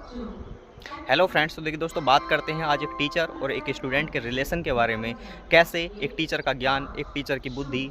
Hello friends, तो देखिए दोस्तों, बात करते हैं आज एक टीचर और एक स्टूडेंट के रिलेशन के बारे में। कैसे एक टीचर का ज्ञान, एक टीचर की बुद्धि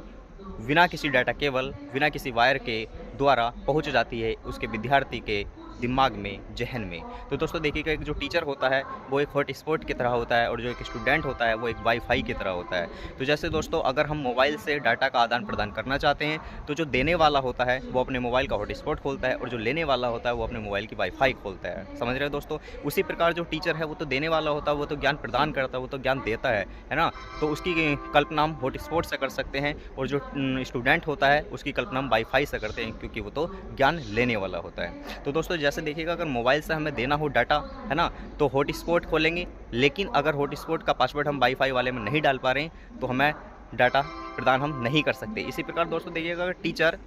बिना किसी डाटा केबल, बिना किसी वायर के द्वारा पहुंच जाती है उसके विद्यार्थी के दिमाग में, जहन में। तो दोस्तों देखिएगा, एक जो टीचर होता है वो एक हॉटस्पॉट की तरह होता है और जो एक स्टूडेंट होता है वो एक वाईफाई की तरह होता है। तो जैसे दोस्तों, अगर हम मोबाइल से डाटा का आदान प्रदान करना चाहते हैं तो जो देने वाला होता है वो अपने मोबाइल का हॉटस्पॉट खोलता है और जो लेने वाला होता है वो अपने मोबाइल की वाईफाई खोलता है। समझ रहे हो दोस्तों? उसी प्रकार जो टीचर है वो तो देने वाला होता है, वो तो ज्ञान प्रदान करता है, वो तो ज्ञान देता है ना? तो उसकी कल्पना हम हॉटस्पॉट से कर सकते हैं और जो स्टूडेंट होता है उसकी कल्पना हम वाईफाई से करते हैं, क्योंकि वो तो ज्ञान लेने वाला होता है। तो दोस्तों जैसे देखिएगा, अगर मोबाइल से हमें देना हो डाटा, है ना, तो हॉटस्पॉट खोलेंगे। लेकिन अगर हॉटस्पॉट का पासवर्ड हम वाईफाई वाले में नहीं डाल पा रहे हैं तो हमें डाटा प्रदान हम नहीं कर सकते। इसी प्रकार दोस्तों देखिएगा, अगर टीचर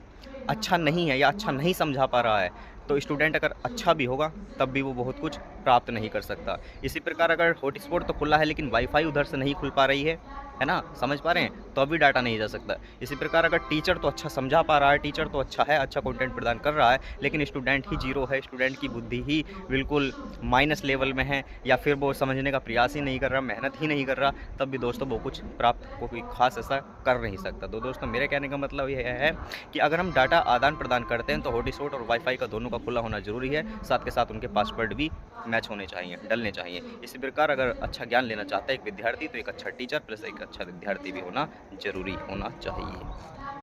अच्छा नहीं है या अच्छा नहीं समझा पा रहा है तो स्टूडेंट अगर अच्छा भी होगा तब भी वो बहुत कुछ प्राप्त नहीं कर सकता। इसी प्रकार अगर हॉटस्पॉट तो खुला है लेकिन वाईफाई उधर से नहीं खुल पा रही है ना, समझ पा रहे हैं, तो अभी डाटा नहीं जा सकता। इसी प्रकार अगर टीचर तो अच्छा समझा पा रहा है, टीचर तो अच्छा है, अच्छा कंटेंट प्रदान कर रहा है, लेकिन स्टूडेंट ही जीरो है, स्टूडेंट की बुद्धि ही बिल्कुल माइनस लेवल में है, या फिर वो समझने का प्रयास ही नहीं कर रहा, मेहनत ही नहीं कर रहा, तब भी दोस्तों वो कुछ प्राप्त कोई खास ऐसा कर नहीं सकता। तो दोस्तों मेरे कहने का मतलब ये है कि अगर हम डाटा आदान प्रदान करते हैं तो हॉटस्पॉट और वाईफाई का दोनों का खुला होना जरूरी है, साथ के साथ उनके पासवर्ड भी मैच होने चाहिए, डलने चाहिए। इसी प्रकार अगर अच्छा ज्ञान लेना चाहता है एक विद्यार्थी तो एक अच्छा टीचर प्लस एक अच्छा विद्यार्थी भी होना जरूरी होना चाहिए।